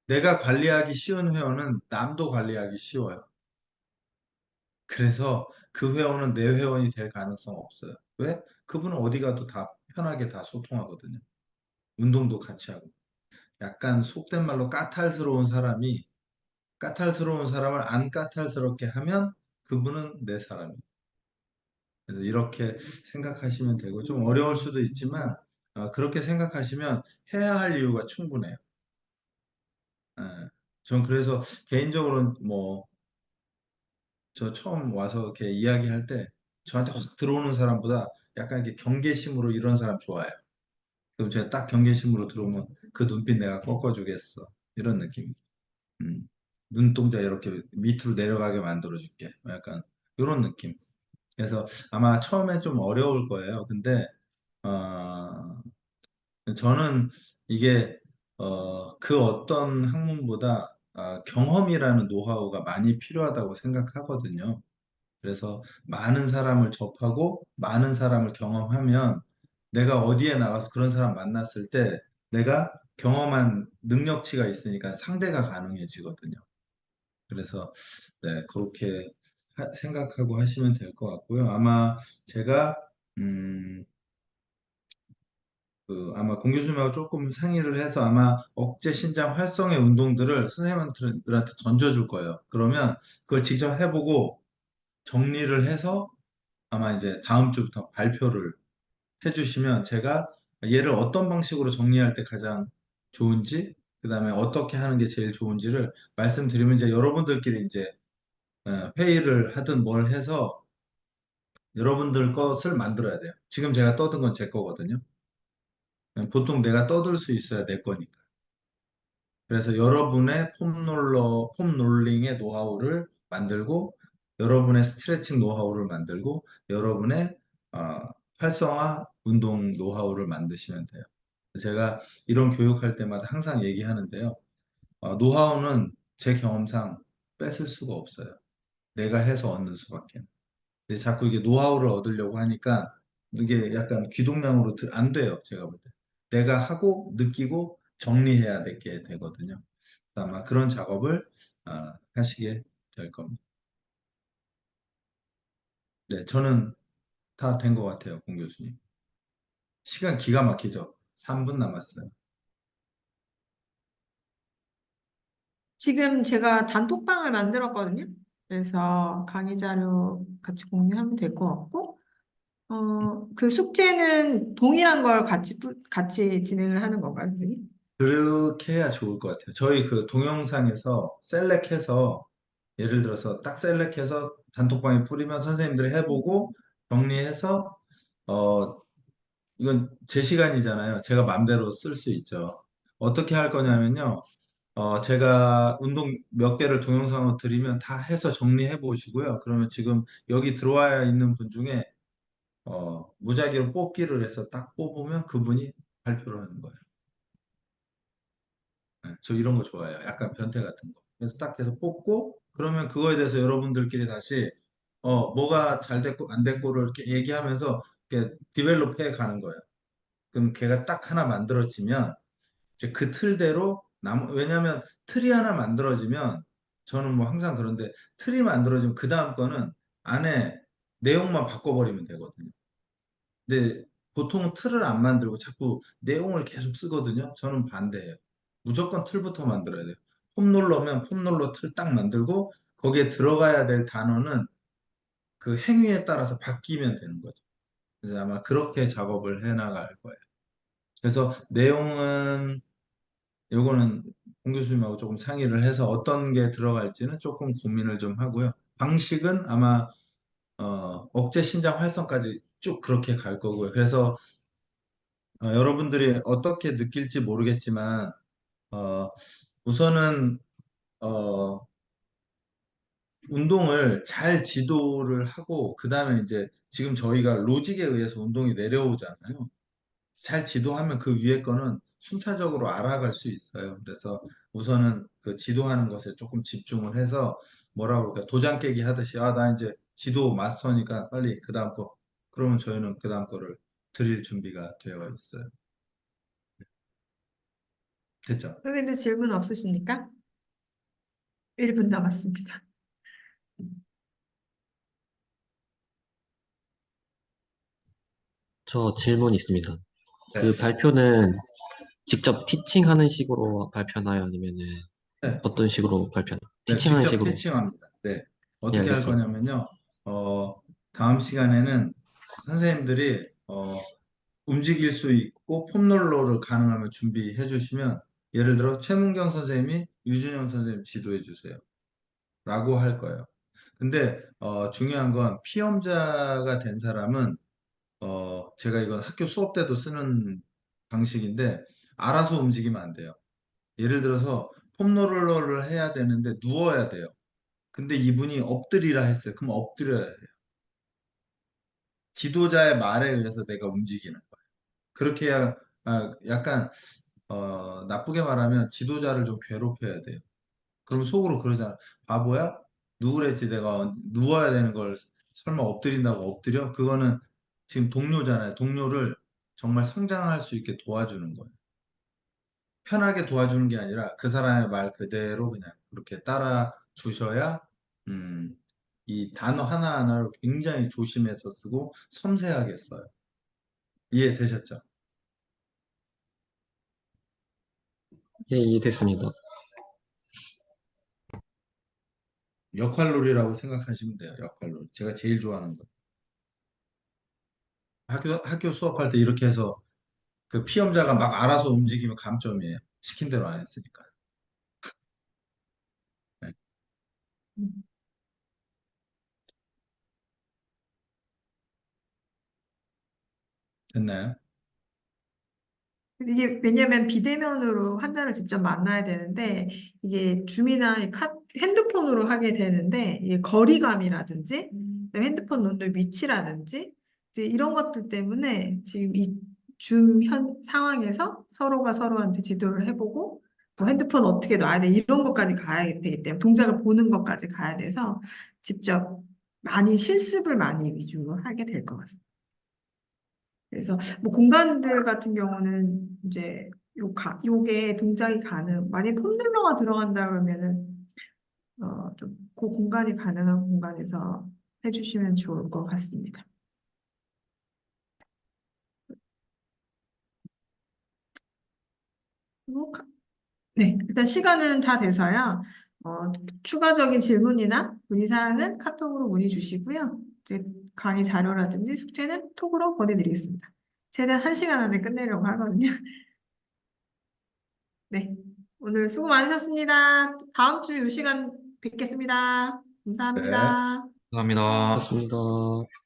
내가 관리하기 쉬운 회원은 남도 관리하기 쉬워요. 그래서 그 회원은 내 회원이 될 가능성 없어요. 왜? 그분은 어디 가도 다 편하게 다 소통하거든요. 운동도 같이 하고. 약간 속된 말로 까탈스러운 사람을 안 까탈스럽게 하면 그분은 내 사람이에요. 그래서 이렇게 생각하시면 되고 좀 어려울 수도 있지만 그렇게 생각하시면 해야 할 이유가 충분해요. 예. 전 그래서 개인적으로는 뭐 저 처음 와서 이렇게 이야기할 때 저한테 확 들어오는 사람보다 약간 이렇게 경계심으로 이런 사람 좋아해요. 그럼 제가 딱 경계심으로 들어오면 그 눈빛 내가 꺾어주겠어. 이런 느낌. 음. 눈동자 이렇게 밑으로 내려가게 만들어줄게. 약간 이런 느낌. 그래서 아마 처음엔 좀 어려울 거예요. 근데 어, 저는 이게 그 어떤 학문보다 경험이라는 노하우가 많이 필요하다고 생각하거든요. 그래서 많은 사람을 접하고 많은 사람을 경험하면 내가 어디에 나가서 그런 사람 만났을 때 내가 경험한 능력치가 있으니까 상대가 가능해지거든요. 그래서 네, 그렇게 생각하고 하시면 될 것 같고요. 아마 제가 음, 아마 공 교수님하고 조금 상의를 해서 아마 억제 신장 활성의 운동들을 선생님들한테 던져줄 거예요. 그러면 그걸 직접 해보고 정리를 해서 아마 이제 다음 주부터 발표를 해주시면 제가 얘를 어떤 방식으로 정리할 때 가장 좋은지, 그 다음에 어떻게 하는 게 제일 좋은지를 말씀드리면 이제 여러분들끼리 이제 회의를 하든 뭘 해서 여러분들 것을 만들어야 돼요. 지금 제가 떠든 건 제 거거든요. 보통 내가 떠들 수 있어야 내 거니까. 그래서 여러분의 폼롤링의 노하우를 만들고, 여러분의 스트레칭 노하우를 만들고, 여러분의 어, 활성화 운동 노하우를 만드시면 돼요. 제가 이런 교육할 때마다 항상 얘기하는데요. 노하우는 제 경험상 뺏을 수가 없어요. 내가 해서 얻는 수밖에. 근데 자꾸 이게 노하우를 얻으려고 하니까 이게 약간 귀동냥으로 안 돼요. 제가 볼 때. 내가 하고 느끼고 정리해야 되게 되거든요. 아마 그런 작업을 하시게 될 겁니다. 네, 저는 다 된 것 같아요, 공 교수님. 시간 기가 막히죠? 3분 남았어요. 지금 제가 단톡방을 만들었거든요. 그래서 강의 자료 같이 공유하면 될 것 같고, 그 숙제는 동일한 걸 같이 진행을 하는 건가요, 선생님? 그렇게 해야 좋을 것 같아요. 저희 그 동영상에서 셀렉해서 예를 들어서 딱 셀렉해서 단톡방에 뿌리면 선생님들이 해보고 정리해서 어 이건 제 시간이잖아요. 제가 맘대로 쓸 수 있죠. 어떻게 할 거냐면요. 제가 운동 몇 개를 동영상으로 드리면 다 해서 정리해 보시고요. 그러면 지금 여기 들어와 있는 분 중에 무작위로 뽑기를 해서 딱 뽑으면 그분이 발표를 하는 거예요. 네, 저 이런 거 좋아해요. 약간 변태 같은 거. 그래서 딱 해서 뽑고, 그러면 그거에 대해서 여러분들끼리 다시, 뭐가 잘 됐고, 안 됐고를 이렇게 얘기하면서, 이렇게 디벨롭 해 가는 거예요. 그럼 걔가 딱 하나 만들어지면, 이제 그 틀대로, 왜냐면 틀이 하나 만들어지면, 저는 뭐 항상 그런데, 틀이 만들어지면 그 다음 거는 안에 내용만 바꿔버리면 되거든요. 근데 보통은 틀을 안 만들고 자꾸 내용을 계속 쓰거든요. 저는 반대예요. 무조건 틀부터 만들어야 돼요. 폼롤러면 폼롤러 틀 딱 만들고 거기에 들어가야 될 단어는 그 행위에 따라서 바뀌면 되는 거죠. 그래서 아마 그렇게 작업을 해 나갈 거예요. 그래서 내용은 요거는 홍 교수님하고 조금 상의를 해서 어떤 게 들어갈지는 조금 고민을 좀 하고요. 방식은 아마 억제 신장 활성까지 쭉 그렇게 갈 거고요. 그래서 여러분들이 어떻게 느낄지 모르겠지만, 어, 우선은, 어, 운동을 잘 지도를 하고, 그 다음에 이제 지금 저희가 로직에 의해서 운동이 내려오잖아요. 잘 지도하면 그 위에 거는 순차적으로 알아갈 수 있어요. 그래서 우선은 그 지도하는 것에 조금 집중을 해서 뭐라 그럴까, 도장 깨기 하듯이, 나 이제 지도 마스터니까 빨리 그 다음 거, 그러면 저희는 그 다음 거를 드릴 준비가 되어 있어요. 됐죠? 선생님들 질문 없으십니까? 1분 남았습니다. 저 질문 있습니다. 네. 그 발표는 직접 티칭하는 식으로 발표나요? 아니면은 네. 어떤 식으로 발표나? 네, 티칭하는 직접 식으로. 티칭합니다. 네. 예, 어떻게 할 알겠습니다. 거냐면요. 다음 시간에는 선생님들이 움직일 수 있고 폼롤러를 가능하면 준비해 주시면 예를 들어 최문경 선생님이 유준영 선생님 지도해 주세요. 라고 할 거예요. 근데 중요한 건 피험자가 된 사람은 제가 이건 학교 수업 때도 쓰는 방식인데 알아서 움직이면 안 돼요. 예를 들어서 폼롤러를 해야 되는데 누워야 돼요. 근데 이분이 엎드리라 했어요. 그럼 엎드려야 돼요. 지도자의 말에 의해서 내가 움직이는 거예요. 그렇게 해야 약간 나쁘게 말하면 지도자를 좀 괴롭혀야 돼요. 그럼 속으로 그러잖아. 바보야? 누구랬지 내가 누워야 되는 걸 설마 엎드린다고 엎드려? 그거는 지금 동료잖아요. 동료를 정말 성장할 수 있게 도와주는 거예요. 편하게 도와주는 게 아니라 그 사람의 말 그대로 그냥 그렇게 따라 주셔야 음, 이 단어 하나하나를 굉장히 조심해서 쓰고 섬세하게 써요. 이해되셨죠? 예, 이해됐습니다. 역할놀이라고 생각하시면 돼요. 역할놀이. 제가 제일 좋아하는 거. 학교 수업할 때 이렇게 해서 그 피험자가 막 알아서 움직이면 감점이에요. 시킨 대로 안 했으니까. 네. 됐나요? 이게 왜냐면 비대면으로 환자를 직접 만나야 되는데 이게 줌이나 핸드폰으로 하게 되는데 이게 거리감이라든지 그다음에 핸드폰 놓는 위치라든지 이제 이런 것들 때문에 지금 이 줌 현 상황에서 서로가 서로한테 지도를 해보고 뭐 핸드폰 어떻게 놔야 돼 이런 것까지 가야 되기 때문에 동작을 보는 것까지 가야 돼서 직접 많이 실습을 많이 위주로 하게 될 것 같습니다. 그래서 뭐 공간들 같은 경우는 이제 요게 동작이 만약에 폼롤러가 들어간다 그러면은 좀 그 공간이 가능한 공간에서 해주시면 좋을 것 같습니다. 뭐, 네, 일단 시간은 다 돼서요. 추가적인 질문이나 문의사항은 카톡으로 문의 주시고요. 이제 강의 자료라든지 숙제는 톡으로 보내드리겠습니다. 최대한 1시간 안에 끝내려고 하거든요. 네, 오늘 수고 많으셨습니다. 다음 주 이 시간 뵙겠습니다. 네. 감사합니다. 감사합니다. 고맙습니다.